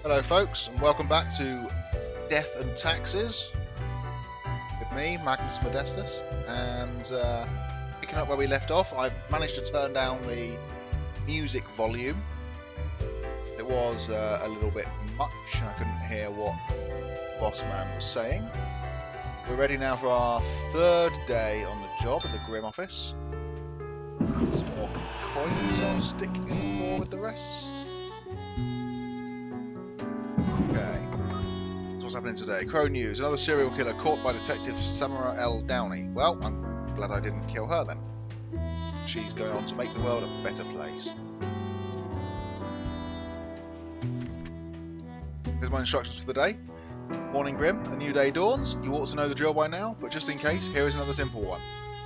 Hello folks, and welcome back to Death and Taxes with me, Magnus Modestus, and picking up where we left off, I've managed to turn down the music volume. It was a little bit much, and I couldn't hear what Bossman was saying. We're ready now for our third day on the job at the Grim office. Some more coins I'll stick in more with the rest. Okay. So what's happening today? Crow News. Another serial killer caught by Detective Samara L. Downey. Well, I'm glad I didn't kill her then. She's going on to make the world a better place. Here's my instructions for the day. Morning Grim, a new day dawns. You ought to know the drill by now, but just in case, here is another simple one.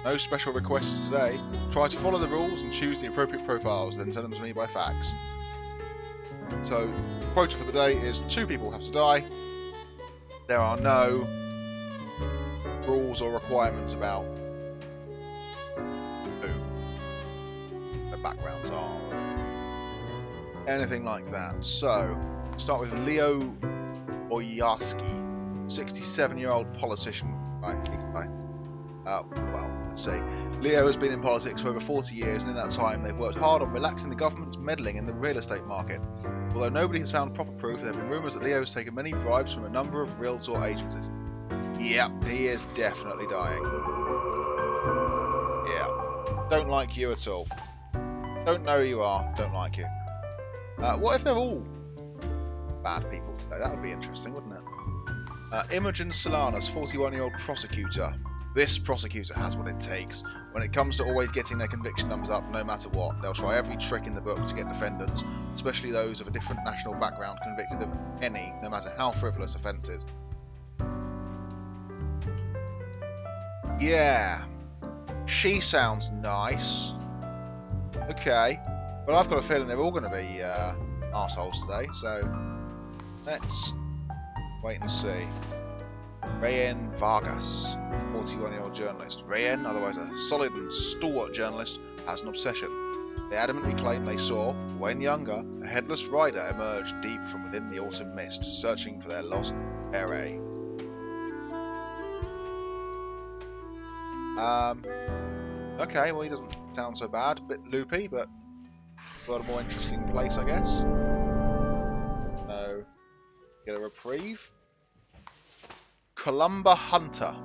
No special requests today. Try to follow the rules and choose the appropriate profiles, then send them to me by fax. So, quota for the day is 2 people have to die. There are no rules or requirements about who their backgrounds are, anything like that. So, start with Leo Boyarsky, 67-year-old politician. Well, let's see. Leo has been in politics for over 40 years, and in that time they've worked hard on relaxing the government's meddling in the real estate market. Although nobody has found proper proof, there have been rumours that Leo has taken many bribes from a number of realtor agencies. Yep, he is definitely dying. Yeah. Don't like you at all. Don't know who you are, don't like you. What if they're all bad people today? That would be interesting, wouldn't it? Imogen Solanas, 41-year-old prosecutor. This prosecutor has what it takes. When it comes to always getting their conviction numbers up no matter what, they'll try every trick in the book to get defendants, especially those of a different national background, convicted of any, no matter how frivolous, offences. Yeah, she sounds nice. Okay, but I've got a feeling they're all going to be arseholes today, so let's wait and see. Rayen Vargas, 41-year-old journalist. Rayen, otherwise a solid and stalwart journalist, has an obsession. They adamantly claim they saw, when younger, a headless rider emerge deep from within the autumn mist, searching for their lost prey. Okay, well he doesn't sound so bad. A bit loopy, but got a more interesting place, I guess. So, get a reprieve. Columba Hunter,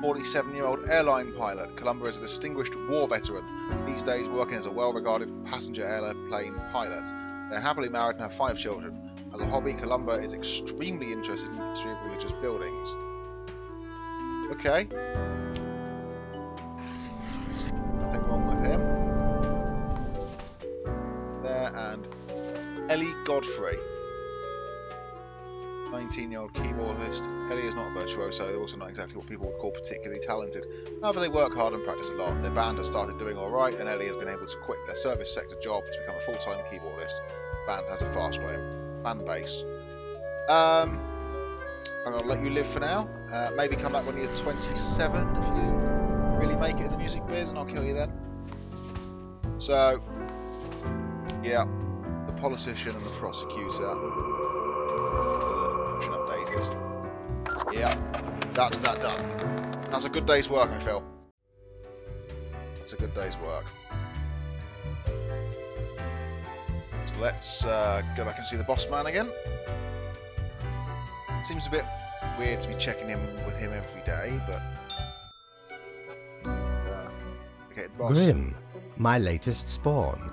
47-year-old airline pilot. Columba is a distinguished war veteran, these days working as a well-regarded passenger airplane pilot. They're happily married and have 5 children. As a hobby, Columba is extremely interested in the history of religious buildings. Okay. Nothing wrong with him. There, and Ellie Godfrey, 19-year-old keyboardist. Ellie is not a virtuoso, they're also not exactly what people would call particularly talented. However, they work hard and practice a lot. Their band has started doing alright, and Ellie has been able to quit their service sector job to become a full-time keyboardist. The band has a fast fan base. I'm going to let you live for now. Maybe come back when you're 27 if you really make it in the music biz, and I'll kill you then. So, yeah, the politician and the prosecutor. Yeah, that's that done. That's a good day's work, I feel. That's a good day's work. So let's go back and see the boss man again. Seems a bit weird to be checking in with him every day, but... okay, boss. Grim, my latest spawn.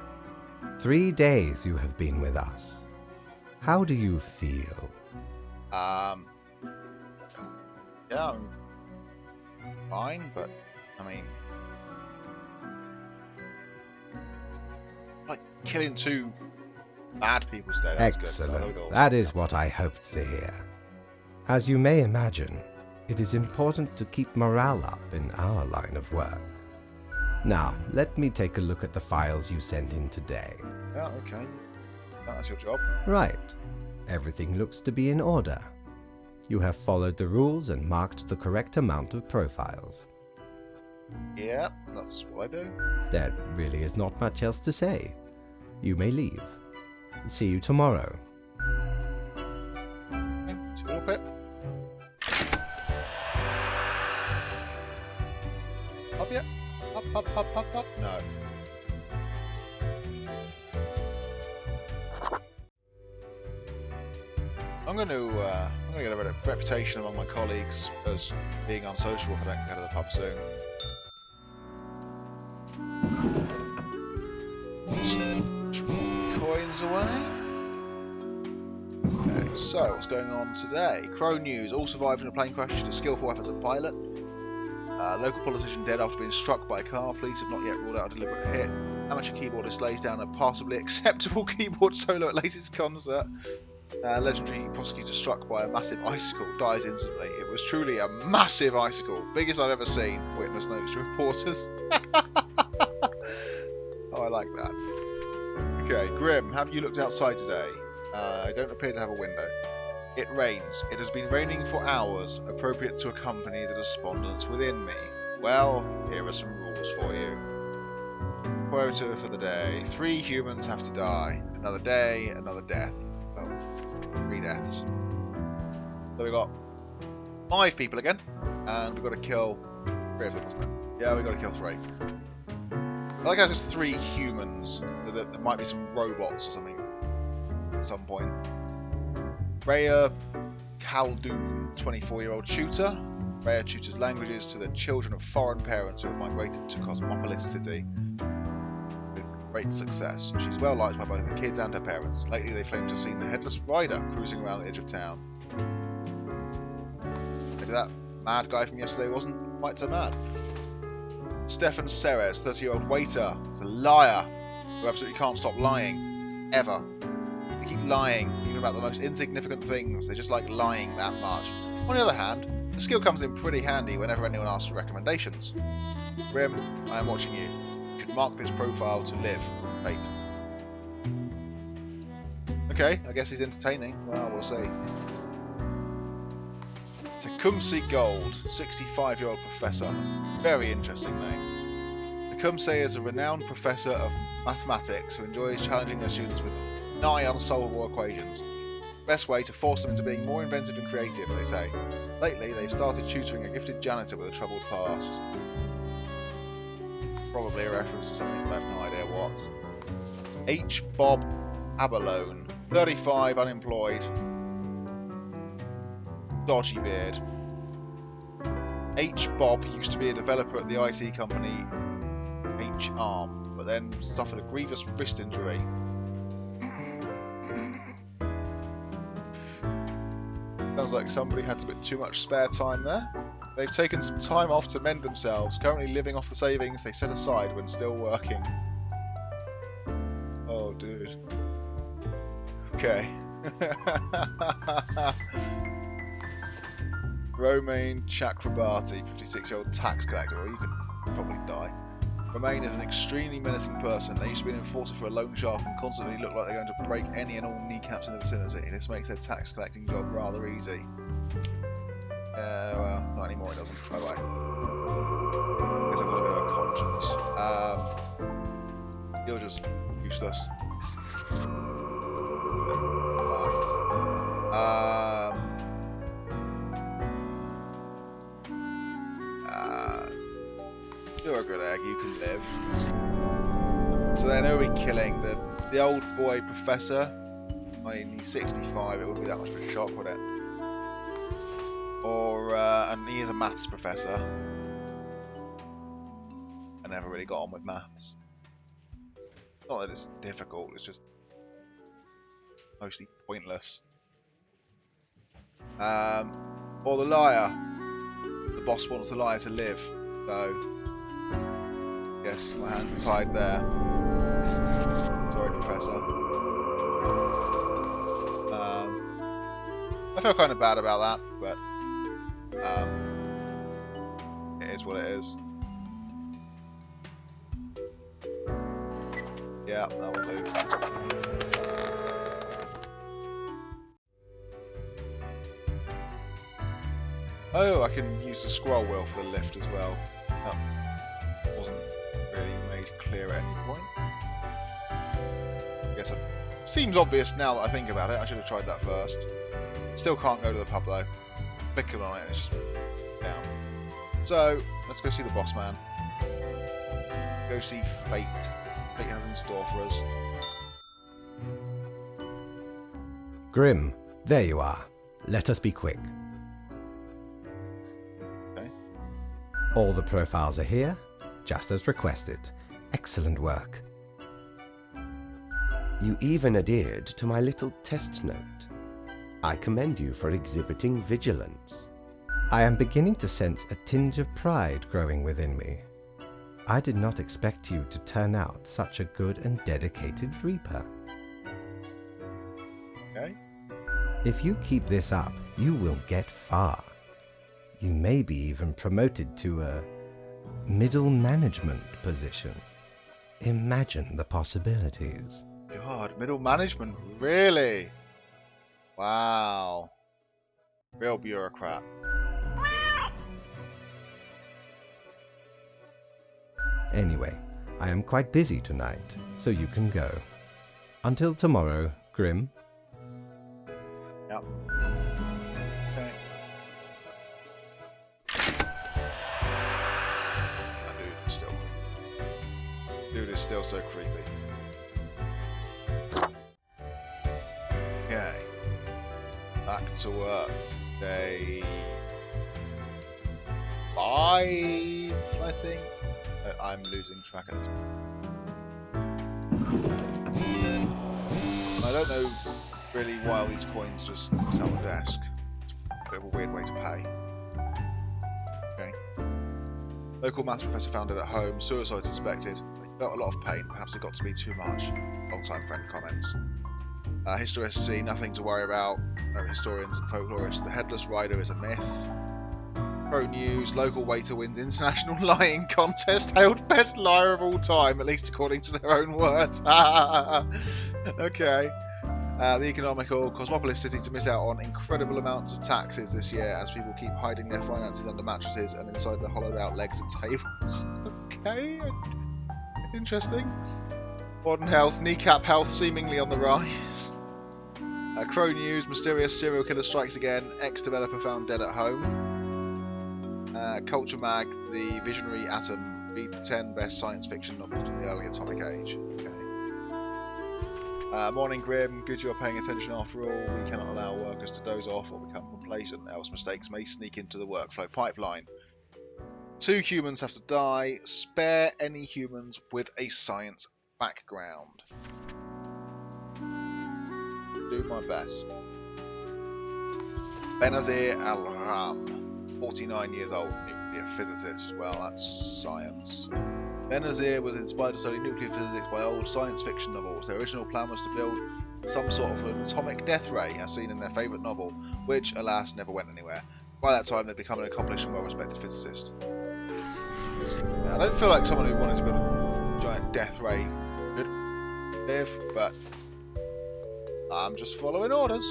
3 days you have been with us. How do you feel? Yeah, I'm fine, but, I mean... like, killing 2 bad people today, that's Excellent. good. So that is what I hoped to hear. As you may imagine, it is important to keep morale up in our line of work. Now, let me take a look at the files you sent in today. Yeah, okay. That's your job. Right. Everything looks to be in order. You have followed the rules and marked the correct amount of profiles. Yeah, that's what I do. There really is not much else to say. You may leave. See you tomorrow. Up it. Up yet? Up. No. I'm going to get a reputation among my colleagues as being unsociable if I don't go to the pub soon. Coins away. Okay, so what's going on today? Crow News. All survived in a plane crash due to skillful efforts of pilot. Local politician dead after being struck by a car. Police have not yet ruled out a deliberate hit. Amateur keyboardist lays down a passably acceptable keyboard solo at latest concert. Legendary prosecutor struck by a massive icicle dies instantly. It was truly a massive icicle. Biggest I've ever seen. Witness notes to reporters. Oh, I like that. Okay, Grim, have you looked outside today? I don't appear to have a window. It rains. It has been raining for hours, appropriate to accompany the despondence within me. Well, here are some rules for you. Quota for the day. 3 humans have to die. Another day, another death. Oh, 3 deaths. So we've got 5 people again, and we've got to kill 3 of them, isn't it? Yeah, we've got to kill 3. I like how it's just 3 humans. There might be some robots or something at some point. Rhea Khaldun, 24-year-old tutor. Rhea tutors languages to the children of foreign parents who have migrated to Cosmopolis City with great success. She's well liked by both the kids and her parents. Lately they claim to have seen the Headless Rider cruising around the edge of town. Maybe that mad guy from yesterday wasn't quite so mad. Stefan Ceres, 30-year-old waiter, is a liar who absolutely can't stop lying. Ever. They keep lying, even about the most insignificant things. They just like lying that much. On the other hand, the skill comes in pretty handy whenever anyone asks for recommendations. Grim, I am watching you. You should mark this profile to live. Fate. Okay, I guess he's entertaining. Well, we'll see. Tecumseh Gold, 65-year-old professor. That's a very interesting name. Tecumseh is a renowned professor of mathematics who enjoys challenging their students with nigh unsolvable equations. Best way to force them into being more inventive and creative, they say. Lately, they've started tutoring a gifted janitor with a troubled past. Probably a reference to something, but I have no idea what. H. Bob Abalone, 35, unemployed. Dodgy beard. H. Bob used to be a developer at the IT company H-Arm, but then suffered a grievous wrist injury. Sounds like somebody had a bit too much spare time there. They've taken some time off to mend themselves, currently living off the savings they set aside when still working. Oh, dude. Okay. Romain Chakrabarti, 56-year-old tax collector. Well, you could probably die. Romain is an extremely menacing person. They used to be an enforcer for a loan shark and constantly look like they're going to break any and all kneecaps in the vicinity. This makes their tax collecting job rather easy. Well, not anymore, it doesn't. Bye bye. Guess I've got a bit of a conscience. You're just useless. You're a good egg, you can live. So then who are we killing? The old boy professor? I mean, he's 65, it wouldn't be that much of a shock, would it? Or, and he is a maths professor. I never really got on with maths. Not that it's difficult, it's just mostly pointless. Or the liar. The boss wants the liar to live, so yes, my hands are tied there. Sorry, Professor. I feel kind of bad about that, but it is what it is. Yeah, that will do. Oh, I can use the scroll wheel for the lift as well. That wasn't really made clear at any point. I guess it seems obvious now that I think about it. I should have tried that first. Still can't go to the pub though. Clicking on it, it's just down. So let's go see the boss man. Go see Fate. Fate has in store for us. Grim, there you are. Let us be quick. Okay. All the profiles are here, just as requested. Excellent work. You even adhered to my little test note. I commend you for exhibiting vigilance. I am beginning to sense a tinge of pride growing within me. I did not expect you to turn out such a good and dedicated Reaper. Okay. If you keep this up, you will get far. You may be even promoted to a middle management position. Imagine the possibilities. God, middle management, really? Wow. Real bureaucrat. Anyway, I am quite busy tonight, so you can go. Until tomorrow, Grim. Yep. Okay. That dude is still so creepy. Okay. Back to work. Day 5, I think. I'm losing track of this. I don't know really why all these coins just sit on the desk. It's a bit of a weird way to pay. Okay. Local maths professor found it at home. Suicide suspected. He felt a lot of pain. Perhaps it got to be too much. Long-time friend comments. Historians see nothing to worry about. No historians and folklorists. The headless rider is a myth. Pro News, local waiter wins international lying contest, hailed best liar of all time, at least according to their own words. Okay. The economical Cosmopolis city to miss out on incredible amounts of taxes this year as people keep hiding their finances under mattresses and inside the hollowed out legs of tables. Okay. Interesting. Modern health, kneecap health seemingly on the rise. Crow News, mysterious serial killer strikes again, ex-developer found dead at home. Culture Mag, the visionary atom, read the 10 best science fiction novels from the early atomic age. Okay. Morning Grim, good you're paying attention after all. We cannot allow workers to doze off or become complacent, else mistakes may sneak into the workflow pipeline. 2 humans have to die. Spare any humans with a science background. Do my best. Benazir Al-Ram. 49 years old, nuclear physicist. Well, that's science. Benazir was inspired to study nuclear physics by old science fiction novels. Their original plan was to build some sort of an atomic death ray, as seen in their favourite novel, which, alas, never went anywhere. By that time, they'd become an accomplished and well-respected physicist. Now, I don't feel like someone who wanted to build a giant death ray could live, but I'm just following orders.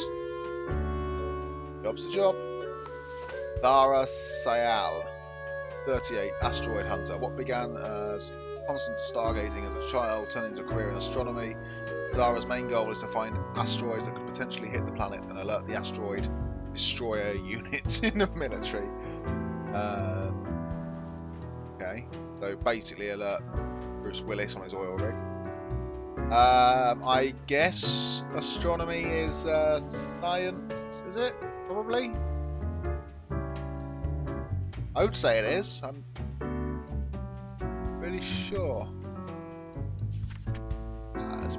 Job's the job. Dara Sayal, 38, asteroid hunter. What began as constant stargazing as a child turned into a career in astronomy. Dara's main goal is to find asteroids that could potentially hit the planet and alert the asteroid destroyer units in the military. Okay, so basically alert Bruce Willis on his oil rig. I guess astronomy is science, is it? Probably? I would say it is. I'm really sure. Let's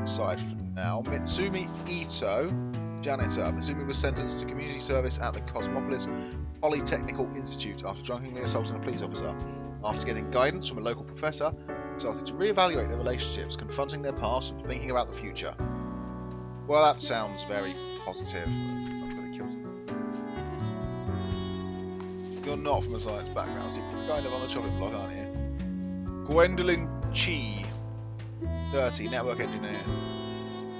aside for now. Mitsumi Ito, janitor. Mitsumi was sentenced to community service at the Cosmopolis Polytechnical Institute after drunkenly assaulting a police officer. After getting guidance from a local professor, he started to reevaluate their relationships, confronting their past and thinking about the future. Well, that sounds very positive. You're not from a science background, so you're kind of on the chopping block, aren't you? Gwendolyn Chi, 30, network engineer.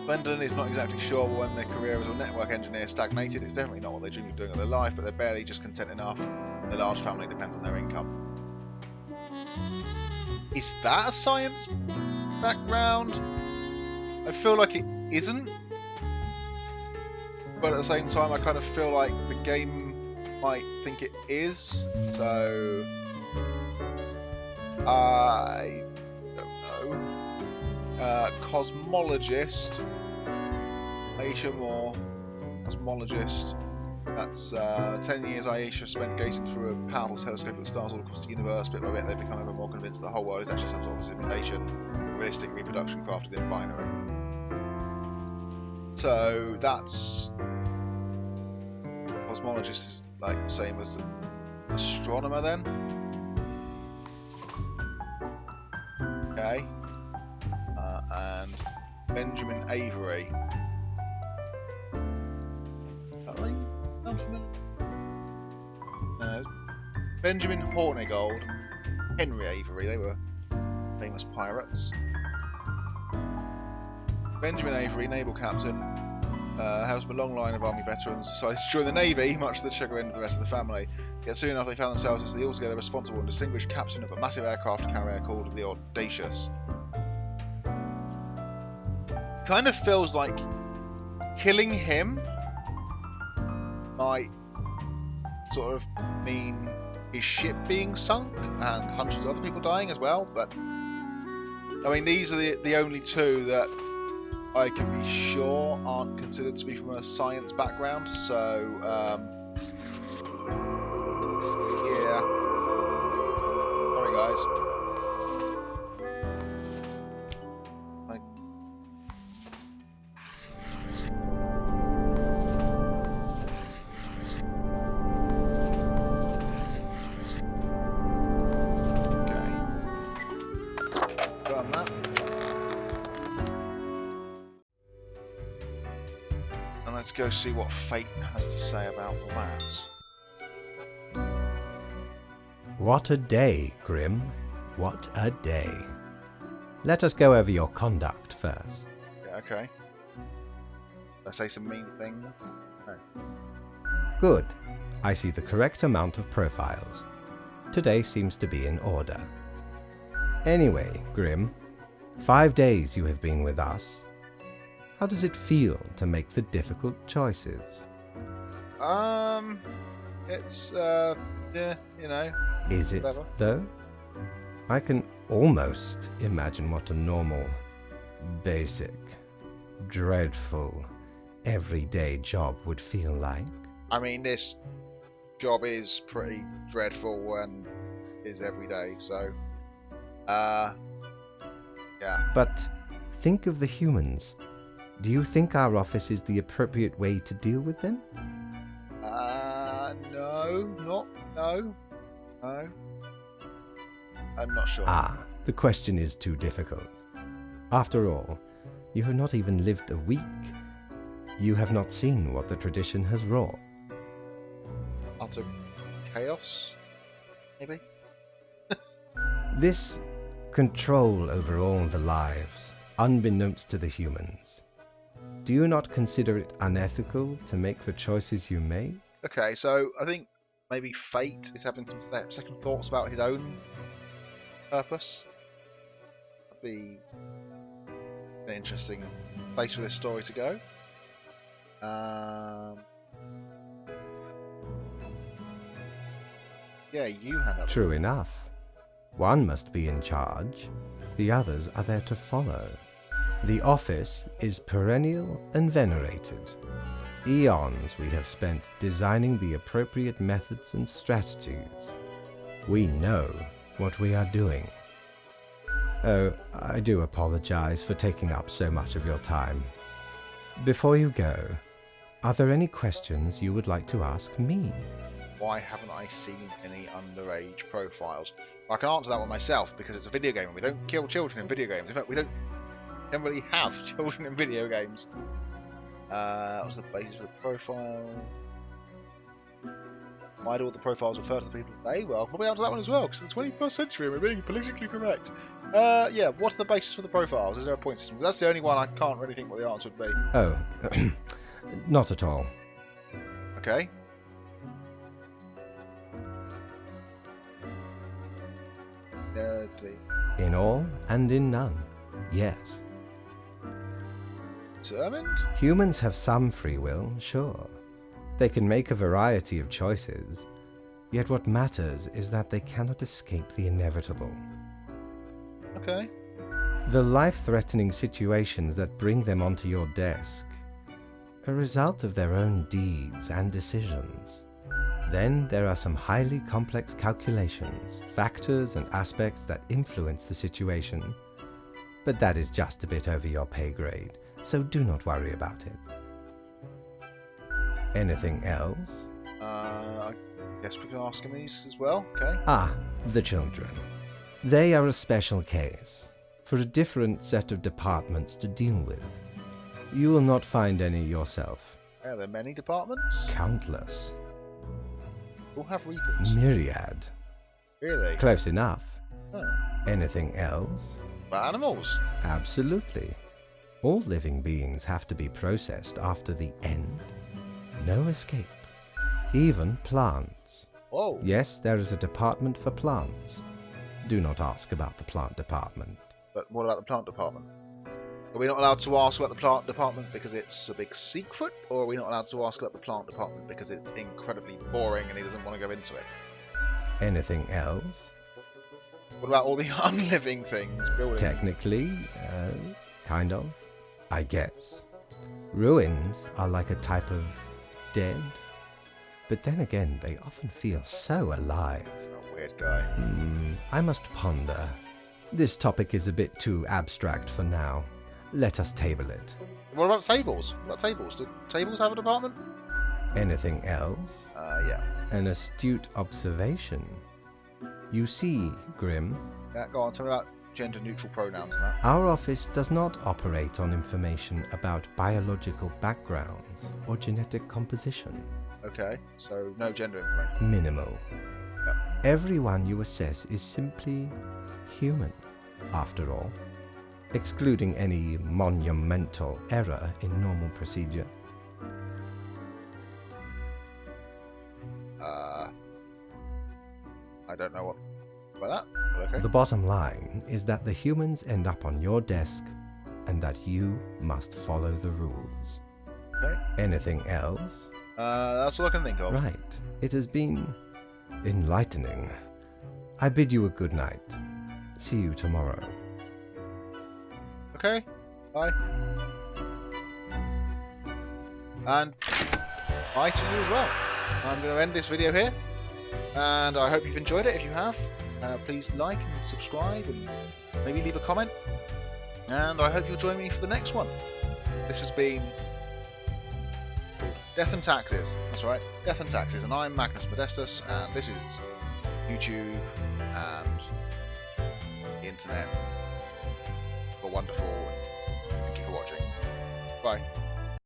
Gwendolyn is not exactly sure when their career as a network engineer stagnated. It's definitely not what they dream of doing in their life, but they're barely just content enough. Their large family depends on their income. Is that a science background? I feel like it isn't. but at the same time, I kind of feel like the game might think it is. So I don't know. Cosmologist, Aisha Moore, cosmologist. That's 10 years Aisha spent gazing through a powerful telescope at stars all across the universe. Bit by bit, they become ever more convinced the whole world is actually some sort of simulation, realistic reproduction crafted in binary. So that's cosmologist is like the same as astronomer then. Okay. And Benjamin Avery. No. Benjamin Hornigold, Henry Avery, they were famous pirates. Benjamin Avery, naval captain, hails from a long line of army veterans, decided to join the navy, much to the chagrin of the rest of the family. Yet soon enough they found themselves as the altogether responsible and distinguished captain of a massive aircraft carrier called the Audacious. Kind of feels like killing him might sort of mean his ship being sunk and hundreds of other people dying as well, but I mean these are the only two that I can be sure aren't considered to be from a science background, so yeah. Sorry guys. Let's go see what fate has to say about that. What a day, Grim. What a day. Let us go over your conduct first. Yeah, okay. Let's say some mean things. Okay. Good. I see the correct amount of profiles. Today seems to be in order. Anyway, Grim, 5 days you have been with us. How does it feel to make the difficult choices? It's, yeah, you know. Is it, whatever. though? I can almost imagine what a normal, basic, dreadful, everyday job would feel like. I mean, this job is pretty dreadful and is every day, so, yeah. But think of the humans. Do you think our office is the appropriate way to deal with them? No. I'm not sure. The question is too difficult. After all, you have not even lived a week. You have not seen what the tradition has wrought. Utter chaos, maybe? This control over all the lives, unbeknownst to the humans. Do you not consider it unethical to make the choices you make? Okay, so I think maybe Fate is having some second thoughts about his own purpose. That'd be an interesting place for this story to go. Yeah, you hand up. True enough. One must be in charge. The others are there to follow. The office is perennial and venerated. Eons we have spent designing the appropriate methods and strategies. We know what we are doing. Oh, I do apologize for taking up so much of your time. Before you go, are there any questions you would like to ask me? Why haven't I seen any underage profiles? I can answer that one myself because it's a video game and we don't kill children in video games. In fact, we don't generally have children in video games. What's the basis for the profile? Why do all the profiles refer to the people today? Well, I'll probably answer that one as well because it's the 21st century and we're being politically correct. Yeah, what's the basis for the profiles? Is there a point system? That's the only one I can't really think what the answer would be. Oh, not at all. Okay. In all and in none, yes. Determined? Humans have some free will, sure. They can make a variety of choices, yet what matters is that they cannot escape the inevitable. Okay. The life-threatening situations that bring them onto your desk, a result of their own deeds and decisions. Then there are some highly complex calculations, factors and aspects that influence the situation, but that is just a bit over your pay grade, so do not worry about it. Anything else? I guess we can ask him these as well, okay? Ah, the children. They are a special case, for a different set of departments to deal with. You will not find any yourself. Are there many departments? Countless. We'll have Reapers. Myriad. Really? Close enough. Oh. Anything else? But animals? Absolutely. All living beings have to be processed after the end. No escape. Even plants. Whoa. Yes, there is a department for plants. Do not ask about the plant department. But what about the plant department? Are we not allowed to ask about the plant department because it's a big secret? Or are we not allowed to ask about the plant department because it's incredibly boring and he doesn't want to go into it? Anything else? What about all the unliving things? Buildings? Technically, kind of, I guess. Ruins are like a type of dead. But then again, they often feel so alive. Oh, weird guy. I must ponder. This topic is a bit too abstract for now. Let us table it. What about tables? What about tables? Do tables have a department? Anything else? Yeah. An astute observation. You see, Grim, Yeah, go on. Tell me about gender-neutral pronouns and that. our office does not operate on information about biological backgrounds or genetic composition. Okay, so no gender information. Minimal. Yep. Everyone you assess is simply human, after all, excluding any monumental error in normal procedure. I don't know what about that, but okay. The bottom line is that the humans end up on your desk and that you must follow the rules. Okay. Anything else? That's all I can think of. Right. It has been enlightening. I bid you a good night. See you tomorrow. Okay, bye. And bye to you as well. I'm going to end this video here, and I hope you've enjoyed it. If you have, please like and subscribe, and maybe leave a comment. And I hope you'll join me for the next one. This has been Death and Taxes. That's right, Death and Taxes. And I'm Magnus Modestus, and this is YouTube and the internet. Wonderful. Thank you for watching. Bye.